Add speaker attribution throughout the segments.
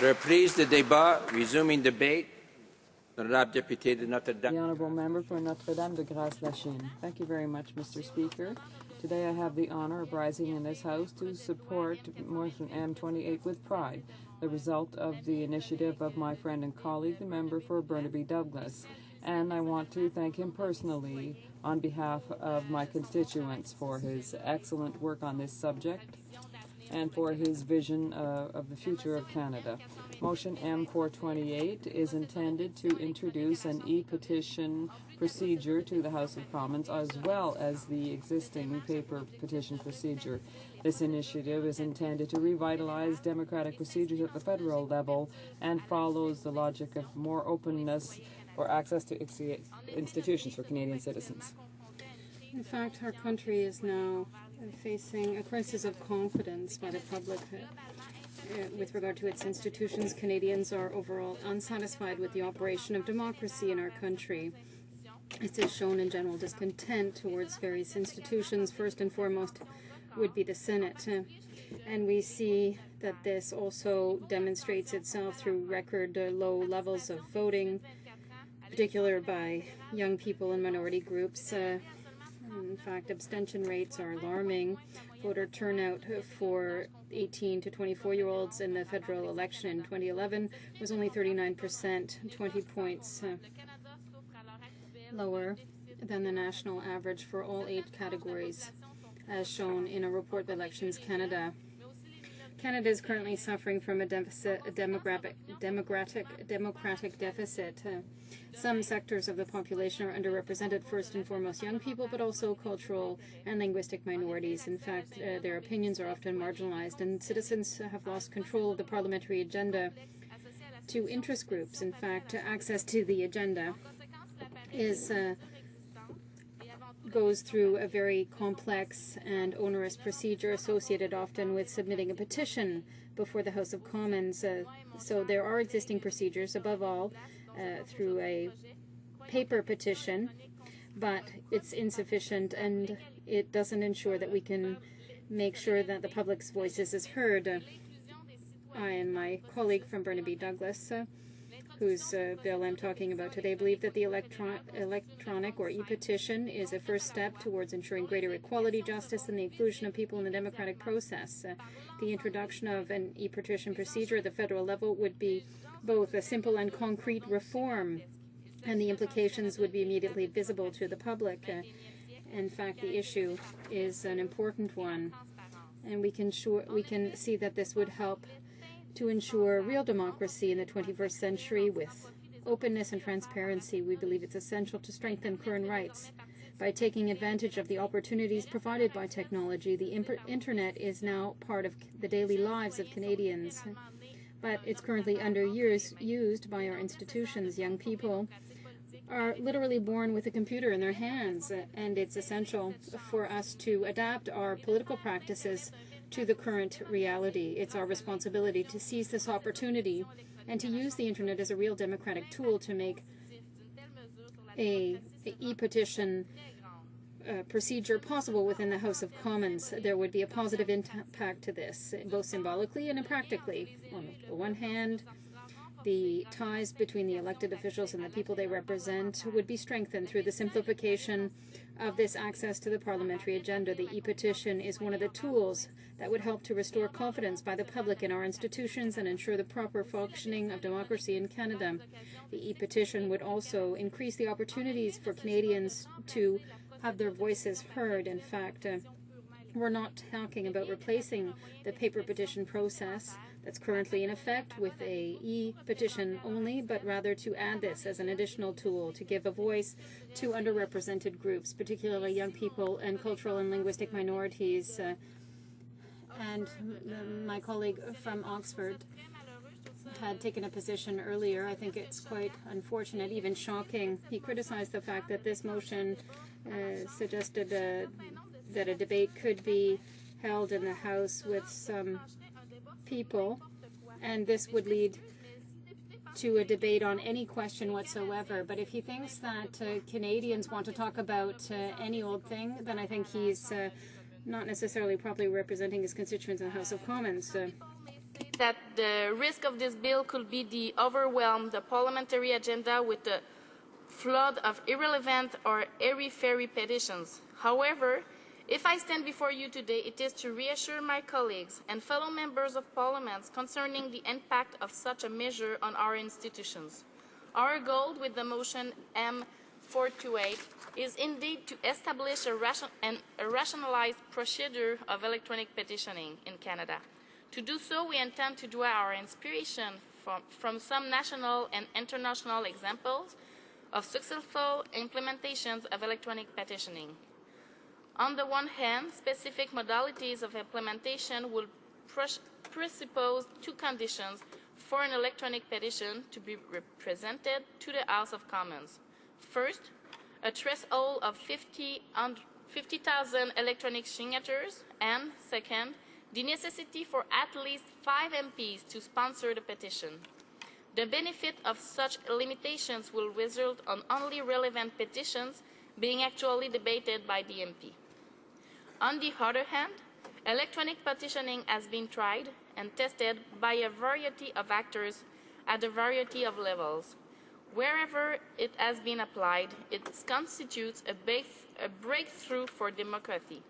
Speaker 1: Reprise de débat, resuming debate. Honorable député de Notre-Dame.
Speaker 2: The honourable member for Notre-Dame-de-Grâce Lachine. Thank you very much, Mr. Speaker. Today I have the honour of rising in this House to support motion M-428 with pride, the result of the initiative of my friend and colleague, the member for Burnaby Douglas. And I want to thank him personally on behalf of my constituents for his excellent work on this subject and for his vision of the future of Canada. Motion M-428 is intended to introduce an e-petition procedure to the House of Commons as well as the existing paper petition procedure. This initiative is intended to revitalize democratic procedures at the federal level and follows the logic of more openness for access to institutions for Canadian citizens.
Speaker 3: In fact, our country is now facing a crisis of confidence by the public with regard to its institutions. Canadians are overall unsatisfied with the operation of democracy in our country. It is shown in general discontent towards various institutions. First and foremost would be the Senate. And we see that this also demonstrates itself through record low levels of voting, particularly by young people and minority groups. In fact, abstention rates are alarming. Voter turnout for 18 to 24-year-olds in the federal election in 2011 was only 39%, 20 points lower than the national average for all 8 categories, as shown in a report by Elections Canada. Canada is currently suffering from a democratic deficit. Some sectors of the population are underrepresented, first and foremost young people, but also cultural and linguistic minorities. In fact, their opinions are often marginalized, and citizens have lost control of the parliamentary agenda to interest groups. In fact, access to the agenda goes through a very complex and onerous procedure associated often with submitting a petition before the House of Commons. So there are existing procedures, above all, through a paper petition, but it's insufficient and it doesn't ensure that we can make sure that the public's voices is heard. I and my colleague from Burnaby Douglas, whose bill I'm talking about today, believe that the electronic or e-petition is a first step towards ensuring greater equality, justice, and the inclusion of people in the democratic process. The introduction of an e-petition procedure at the federal level would be both a simple and concrete reform, and the implications would be immediately visible to the public. In fact, the issue is an important one, and we can see that this would help to ensure real democracy in the 21st century with openness and transparency. We believe it's essential to strengthen current rights by taking advantage of the opportunities provided by technology. The internet is now part of the daily lives of Canadians, but it's currently underused by our institutions. Young people are literally born with a computer in their hands, and it's essential for us to adapt our political practices to the current reality. It's our responsibility to seize this opportunity and to use the internet as a real democratic tool to make a e-petition procedure possible within the House of Commons. There would be a positive impact to this, both symbolically and practically. On the one hand, the ties between the elected officials and the people they represent would be strengthened through the simplification of this access to the parliamentary agenda. The e-petition is one of the tools that would help to restore confidence by the public in our institutions and ensure the proper functioning of democracy in Canada. The e-petition would also increase the opportunities for Canadians to have their voices heard. In fact, we're not talking about replacing the paper petition process that's currently in effect with a e-petition only, but rather to add this as an additional tool to give a voice to underrepresented groups, particularly young people and cultural and linguistic minorities. And my colleague from Oxford had taken a position earlier. I think it's quite unfortunate, even shocking. He criticized the fact that this motion suggested that a debate could be held in the House with some people, and this would lead to a debate on any question whatsoever. But if he thinks that Canadians want to talk about any old thing, then I think he's not necessarily properly representing his constituents in the House of Commons.
Speaker 4: that the risk of this bill could be to overwhelm the parliamentary agenda with a flood of irrelevant or airy-fairy petitions. However, if I stand before you today, it is to reassure my colleagues and fellow members of Parliament concerning the impact of such a measure on our institutions. Our goal with the motion M-428 is indeed to establish a rationalized procedure of electronic petitioning in Canada. To do so, we intend to draw our inspiration from some national and international examples of successful implementations of electronic petitioning. On the one hand, specific modalities of implementation will presuppose two conditions for an electronic petition to be presented to the House of Commons. First, a threshold of 50,000 electronic signatures, and second, the necessity for at least 5 MPs to sponsor the petition. The benefit of such limitations will result on only relevant petitions being actually debated by the MP. On the other hand, electronic petitioning has been tried and tested by a variety of actors at a variety of levels. Wherever it has been applied, it constitutes a breakthrough for democracy.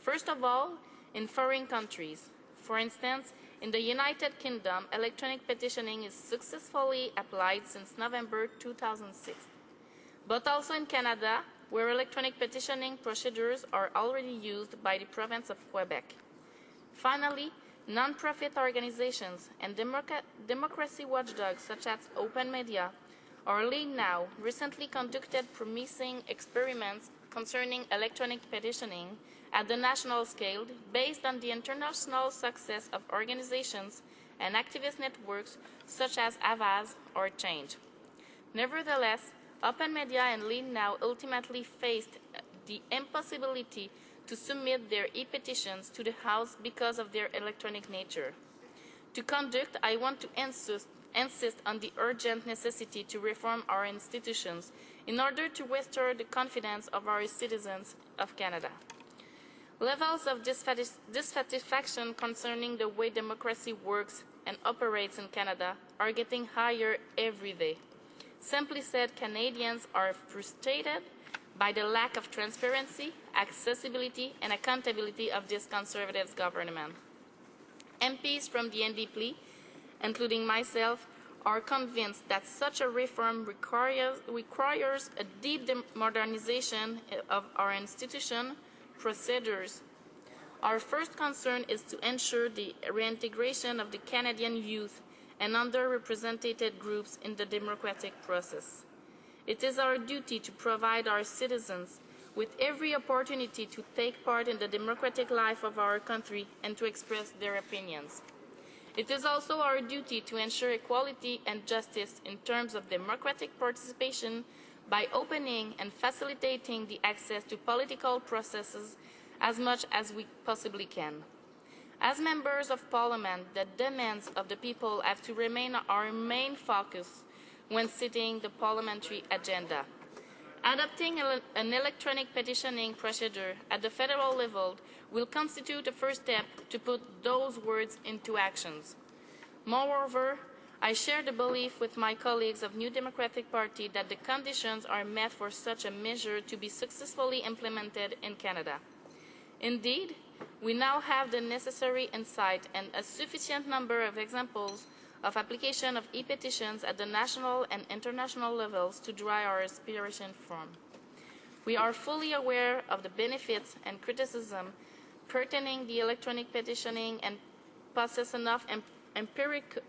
Speaker 4: First of all, in foreign countries. For instance, in the United Kingdom, electronic petitioning is successfully applied since November 2006. But also in Canada, where electronic petitioning procedures are already used by the province of Quebec. Finally, non-profit organizations and democracy watchdogs such as Open Media or Lead Now recently conducted promising experiments concerning electronic petitioning at the national scale based on the international success of organizations and activist networks such as Avaz or Change. Nevertheless, Open Media and Lead Now ultimately faced the impossibility to submit their e-petitions to the House because of their electronic nature. To conduct, I want to insist on the urgent necessity to reform our institutions in order to restore the confidence of our citizens of Canada. Levels of dissatisfaction concerning the way democracy works and operates in Canada are getting higher every day. Simply said, Canadians are frustrated by the lack of transparency, accessibility, and accountability of this Conservative government. MPs from the NDP, including myself, are convinced that such a reform requires a deep modernization of our institution procedures. Our first concern is to ensure the reintegration of the Canadian youth and underrepresented groups in the democratic process. It is our duty to provide our citizens with every opportunity to take part in the democratic life of our country and to express their opinions. It is also our duty to ensure equality and justice in terms of democratic participation by opening and facilitating the access to political processes as much as we possibly can. As members of Parliament, the demands of the people have to remain our main focus when setting the parliamentary agenda. Adopting an electronic petitioning procedure at the federal level will constitute a first step to put those words into actions. Moreover, I share the belief with my colleagues of New Democratic Party that the conditions are met for such a measure to be successfully implemented in Canada. Indeed, we now have the necessary insight and a sufficient number of examples of application of e-petitions at the national and international levels to draw our inspiration from. We are fully aware of the benefits and criticism pertaining the electronic petitioning and possess enough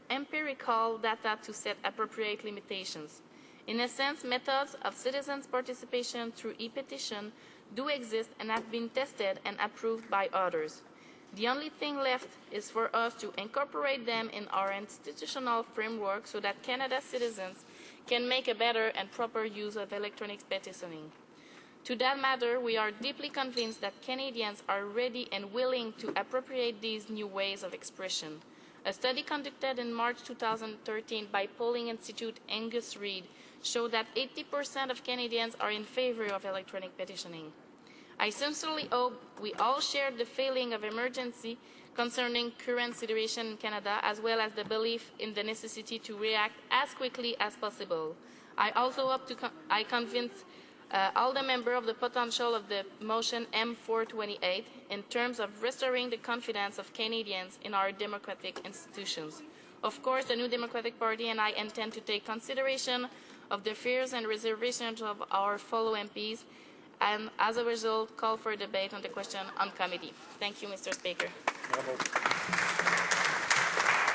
Speaker 4: empirical data to set appropriate limitations. In a sense, methods of citizens' participation through e-petition do exist and have been tested and approved by others. The only thing left is for us to incorporate them in our institutional framework so that Canada's citizens can make a better and proper use of electronic petitioning. To that matter, we are deeply convinced that Canadians are ready and willing to appropriate these new ways of expression. A study conducted in March 2013 by polling institute Angus Reid showed that 80% of Canadians are in favor of electronic petitioning. I sincerely hope we all share the feeling of emergency concerning current situation in Canada, as well as the belief in the necessity to react as quickly as possible. I also hope to convince all the members of the potential of the motion M-428 in terms of restoring the confidence of Canadians in our democratic institutions. Of course, the New Democratic Party and I intend to take consideration of the fears and reservations of our fellow MPs, and as a result, call for a debate on the question on committee. Thank you, Mr. Speaker.
Speaker 1: Bravo.